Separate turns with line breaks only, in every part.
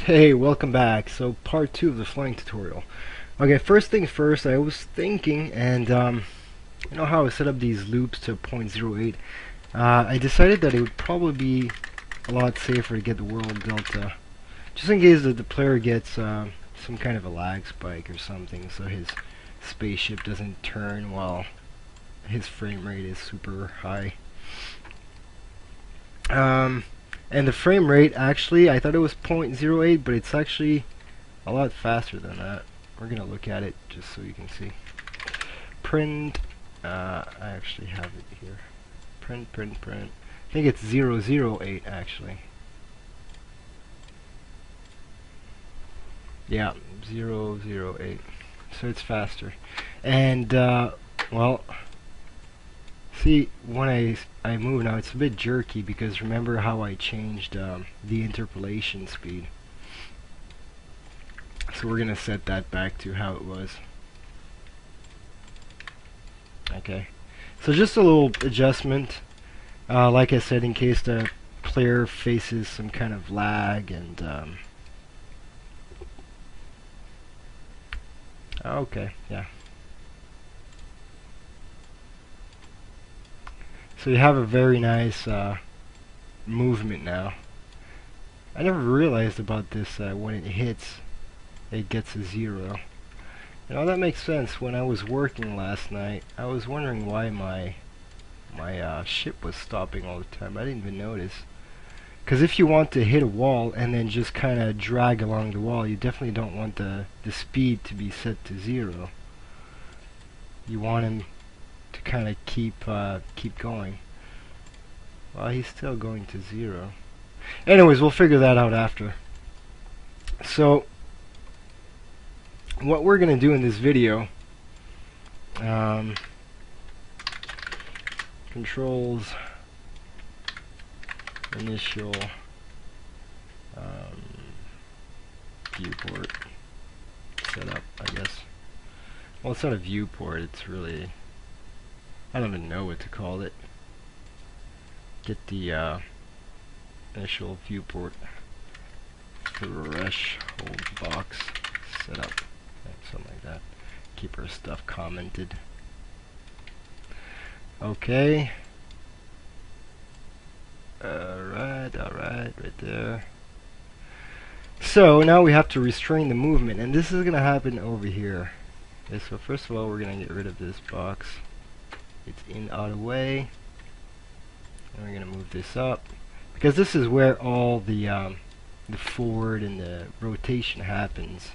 Hey, welcome back. So, part 2 of the flying tutorial. Okay, first thing first, I was thinking, and you know how I set up these loops to 0.08? I decided that it would probably be a lot safer to get the world delta, just in case that the player gets some kind of a lag spike or something, so his spaceship doesn't turn while his frame rate is super high. Um, and the frame rate, actually, I thought it was 0.08, but it's actually a lot faster than that. We're gonna look at it just so you can see. Print, I actually have it here. Print. I think it's 008 actually. Yeah, 008. So it's faster. And, well, see, when I move now, it's a bit jerky because remember how I changed the interpolation speed. So we're gonna set that back to how it was. Okay. So just a little adjustment, like I said, in case the player faces some kind of lag and okay, yeah. So you have a very nice movement now. I never realized about this when it hits, it gets a 0. You know, that makes sense. When I was working last night, I was wondering why my ship was stopping all the time. I didn't even notice. Because if you want to hit a wall and then just kind of drag along the wall, you definitely don't want the speed to be set to 0. You want him to kind of keep going. Well, he's still going to 0. Anyways, we'll figure that out after. So, what we're going to do in this video, controls, initial, viewport, setup, I guess. Well, it's not a viewport, it's really, I don't even know what to call it. Get the initial viewport threshold box set up, something like that. Keep our stuff commented. Okay. Alright, right there. So now we have to restrain the movement, and this is gonna happen over here. Okay, so first of all, we're gonna get rid of this box. It's in out of the way. And we're gonna move this up because this is where all the forward and the rotation happens.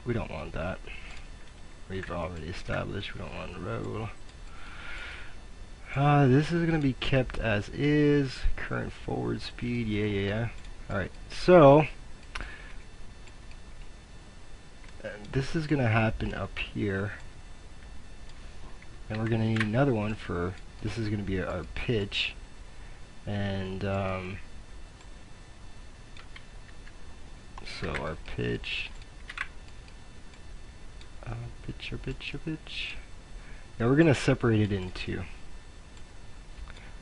We don't want that. We've already established we don't want to roll. This is gonna be kept as is. Current forward speed, yeah. Alright, so this is gonna happen up here. And we're gonna need another one for, this is gonna be our pitch. And so our pitch, pitch. Now we're gonna separate it in two.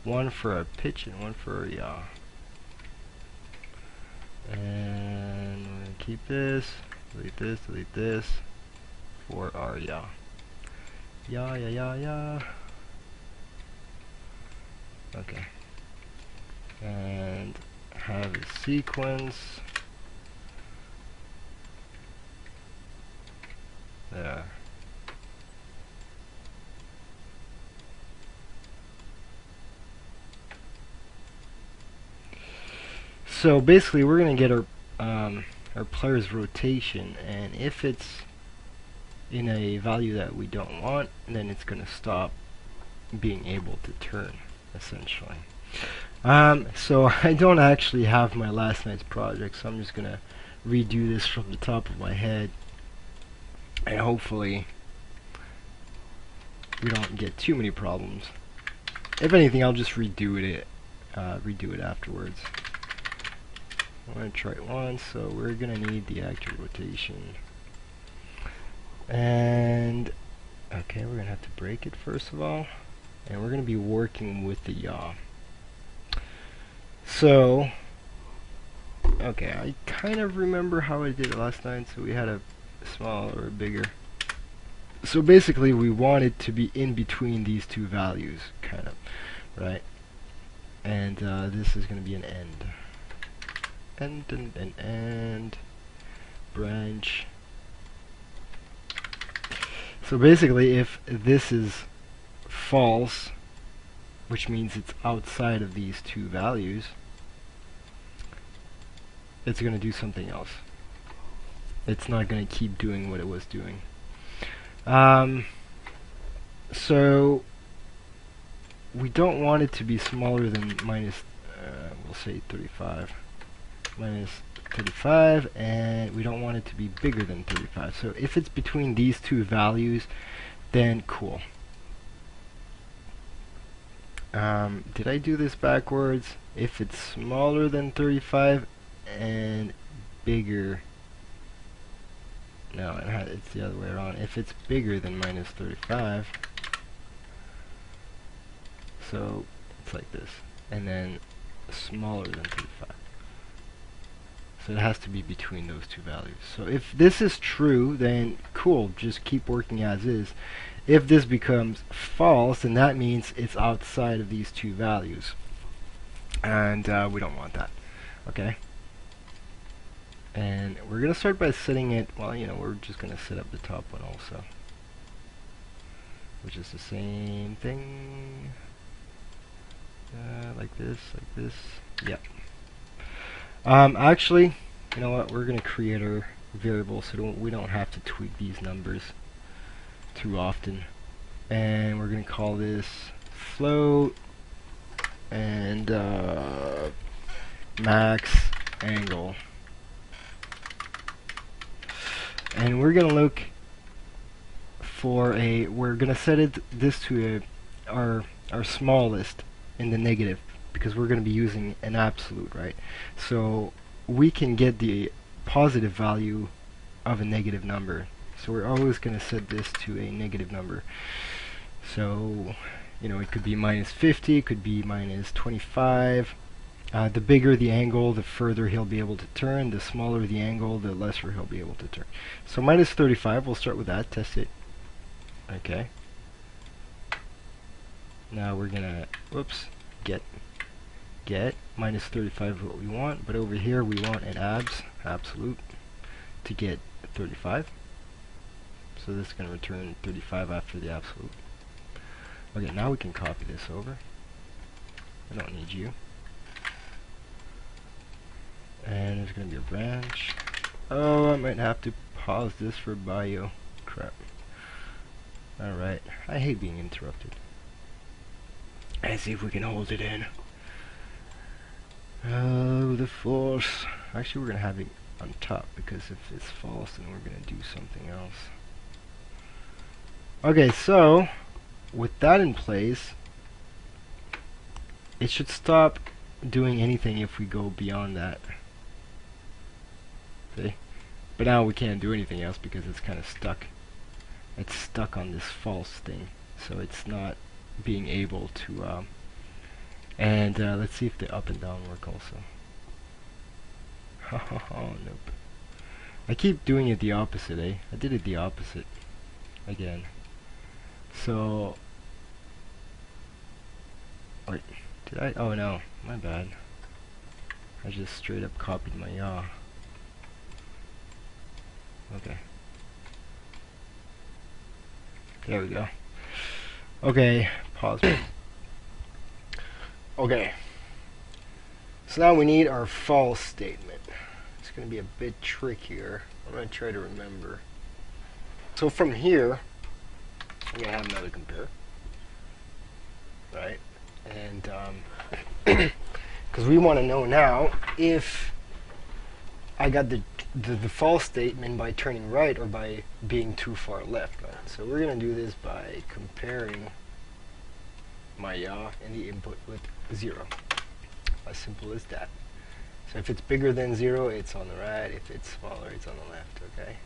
One for our pitch and one for our yaw. And we're gonna keep this, delete this for our yaw. Yeah. Okay. And have a sequence. There. So basically, we're gonna get our player's rotation, and if it's in a value that we don't want, then it's gonna stop being able to turn, essentially. So I don't actually have my last night's project, so I'm just gonna redo this from the top of my head, and hopefully we don't get too many problems. If anything, I'll just redo it afterwards. I'm gonna try it once, so we're gonna need the active rotation. And okay, we're gonna have to break it first of all, and we're gonna be working with the yaw. So, okay, I kind of remember how I did it last night. So we had a small or a bigger. So basically we want it to be in between these two values, kind of, right? And this is going to be an end. End, branch. So basically if this is false, which means it's outside of these two values, it's going to do something else. It's not going to keep doing what it was doing. So we don't want it to be smaller than minus, we'll say 35. Minus 35, and we don't want it to be bigger than 35. So if it's between these two values, then cool. Did I do this backwards? If it's smaller than 35 and bigger, no, it's the other way around. If it's bigger than minus 35, so it's like this, and then smaller than 35. So it has to be between those two values. So if this is true, then cool, just keep working as is. If this becomes false, then that means it's outside of these two values. And we don't want that. Okay? And we're going to start by setting it, well, you know, we're just going to set up the top one also, which is the same thing. Like this, like this. Yep. Actually, you know what? We're going to create our variable so we don't have to tweak these numbers too often. And we're going to call this float and max angle. And we're going to look for a, we're going to set this to our smallest in the negative, because we're going to be using an absolute, right? So we can get the positive value of a negative number. So we're always going to set this to a negative number. So, you know, it could be minus 50, it could be minus 25. The bigger the angle, the further he'll be able to turn. The smaller the angle, the lesser he'll be able to turn. So minus 35, we'll start with that, test it. Okay. Now we're going to, whoops, get minus 35 is what we want, but over here we want an absolute to get 35. So this is going to return 35 after the absolute. Okay, now we can copy this over. I don't need you. And there's going to be a branch. Oh, I might have to pause this for bio. Crap. Alright, I hate being interrupted. Let's see if we can hold it in. Oh, the false. Actually, we're going to have it on top, because if it's false, then we're going to do something else. Okay, so with that in place, it should stop doing anything if we go beyond that. See? But now we can't do anything else because it's kind of stuck. It's stuck on this false thing, so it's not being able to and let's see if the up and down work also. Oh, nope. I keep doing it the opposite, eh? I did it the opposite again. So wait, did I? Oh no, my bad. I just straight up copied my yaw. Okay. There we go. Okay, pause. Okay. So now we need our false statement. It's going to be a bit trickier. I'm going to try to remember. So from here, I'm going to have another compare. Right? And, because we want to know now if I got the false statement by turning right or by being too far left, right? So we're going to do this by comparing my yaw and the input with 0. As simple as that. So if it's bigger than 0, it's on the right. If it's smaller, it's on the left, okay?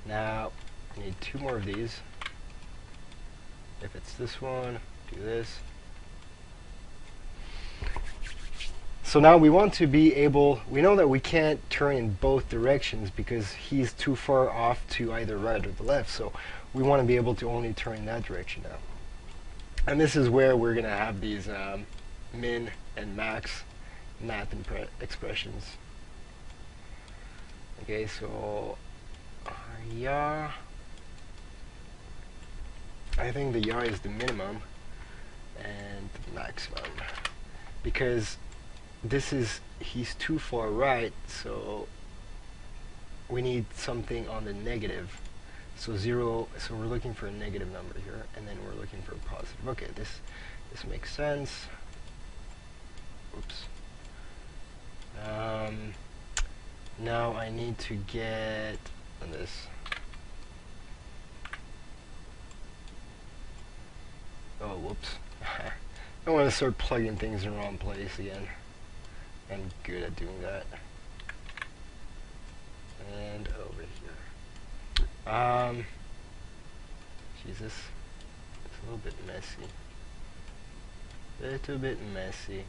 Now, I need 2 more of these. If it's this one, do this. So now we want to be able, we know that we can't turn in both directions because he's too far off to either right or the left, so we want to be able to only turn in that direction now. And this is where we're going to have these min and max math expressions. Okay, so yeah, I think the ya is the minimum and the maximum, because this is, he's too far right, so we need something on the negative. So 0, so we're looking for a negative number here, and then we're looking for a positive. Okay, this makes sense. Oops. Now I need to get this. Oh, whoops. I don't want to start plugging things in the wrong place again. I'm good at doing that. And over here. Jesus. It's a little bit messy. Little bit messy.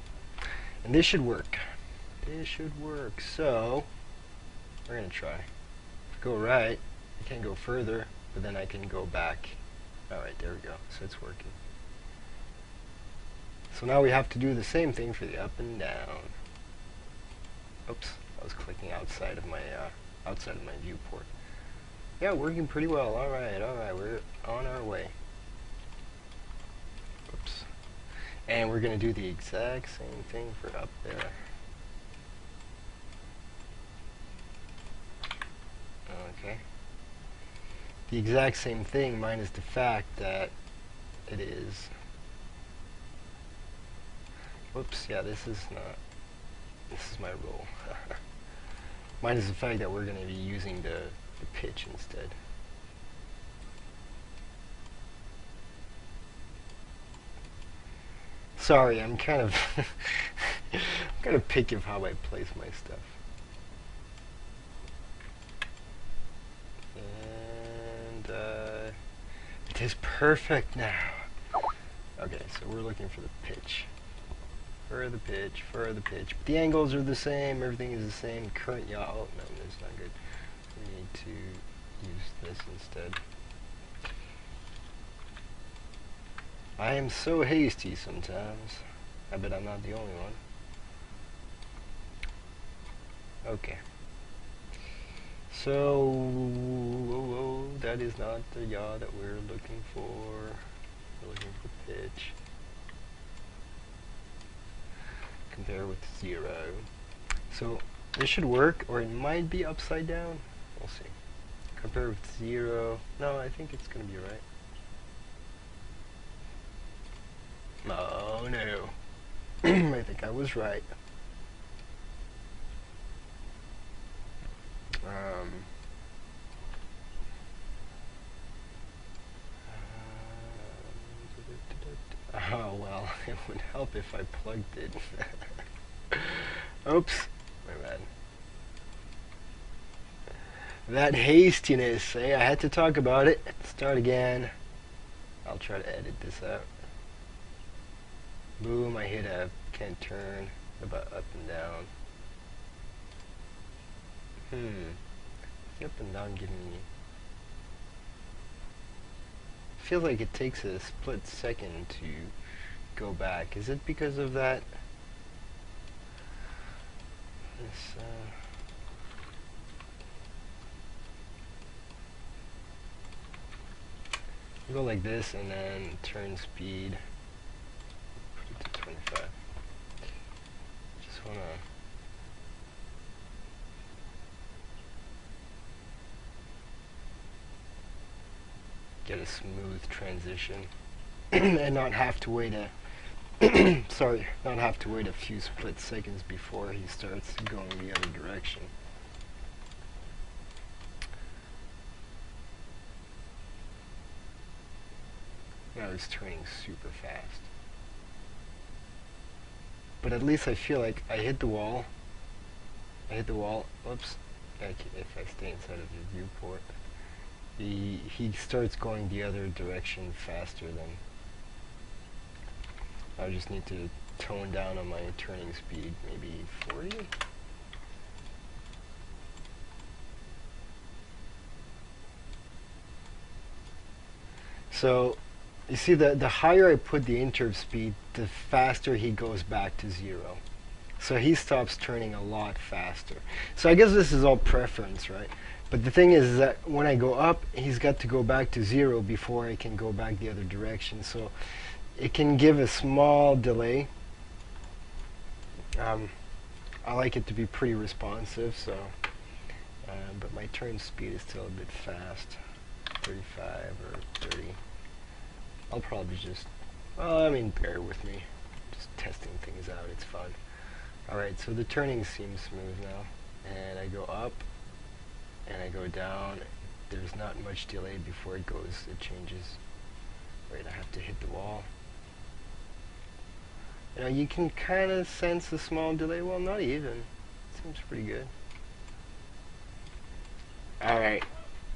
And this should work. This should work. So, we're going to try. If I go right, I can't go further, but then I can go back. Alright, there we go. So it's working. So now we have to do the same thing for the up and down. Oops, I was clicking outside of my viewport. Yeah, working pretty well. Alright, we're on our way. Oops. And we're going to do the exact same thing for up there. Okay. The exact same thing minus the fact that it is... Whoops, yeah, this is my rule. Minus the fact that we're going to be using the pitch instead. Sorry, I'm kind of I'm kind of picky of how I place my stuff. And it is perfect now. Okay, so we're looking for the pitch. For the pitch. But the angles are the same, everything is the same. Current yaw, oh no, that's not good. We need to use this instead. I am so hasty sometimes. I bet I'm not the only one. Okay. So, that is not the yaw that we're looking for. We're looking for pitch. Compare with 0. So this should work, or it might be upside down. We'll see. Compare with 0. No, I think it's going to be right. Oh no. I think I was right. Oh well, it would help if I plugged it. Oops, my bad. That hastiness, eh? I had to talk about it. Start again. I'll try to edit this out. Boom, I hit a can't turn about up and down. The up and down give me... feels like it takes a split second to go back. Is it because of that? This, go like this and then turn speed. Put it to 25. Just wanna... get a smooth transition and not have to wait a not have to wait a few split seconds before he starts going the other direction. Now he's turning super fast. But at least I feel like I hit the wall. Whoops. If I stay inside of the viewport. He starts going the other direction faster than... I just need to tone down on my turning speed, maybe 40. So you see, the higher I put the interp speed, the faster he goes back to 0. So he stops turning a lot faster. So I guess this is all preference, right? But the thing is that when I go up, he's got to go back to 0 before I can go back the other direction. So it can give a small delay. I like it to be pretty responsive, so but my turn speed is still a bit fast, 35 or 30. I'll probably just, well, I mean, bear with me. Just testing things out, it's fun. Alright, so the turning seems smooth now. And I go up, and I go down. There's not much delay before it changes. Wait, I have to hit the wall. You know, you can kind of sense a small delay. Well, not even. Seems pretty good. Alright.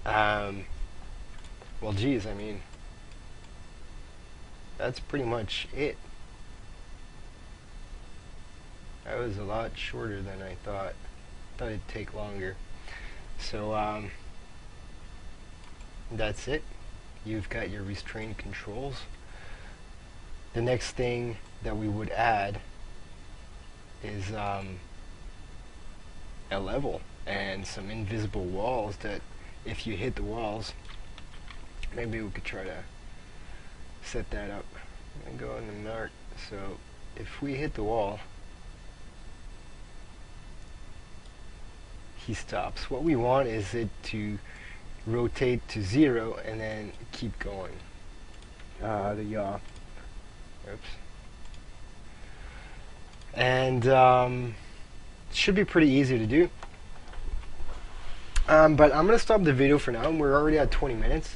Well, geez, I mean, that's pretty much it. That was a lot shorter than I thought. Thought it'd take longer. So, that's it. You've got your restraint controls. The next thing that we would add is a level and some invisible walls that if you hit the walls, maybe we could try to set that up. I'm gonna go in the Nart. So if we hit the wall, he stops. What we want is it to rotate to 0 and then keep going. The yaw. Oops. And it should be pretty easy to do. But I'm going to stop the video for now. We're already at 20 minutes.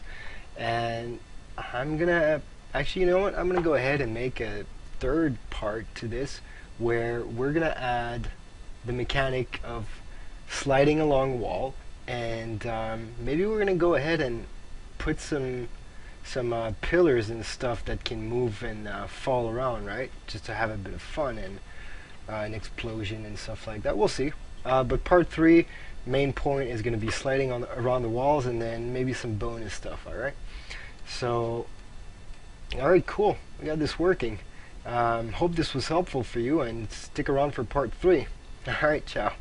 And I'm going to, actually, you know what? I'm going to go ahead and make a third part to this where we're going to add the mechanic of sliding along a wall. And maybe we're going to go ahead and put some pillars and stuff that can move and fall around, right? Just to have a bit of fun and an explosion and stuff like that. We'll see. But part 3, main point is going to be sliding around the walls, and then maybe some bonus stuff. All right. So, all right, cool. We got this working. Hope this was helpful for you, and stick around for part 3. All right, ciao.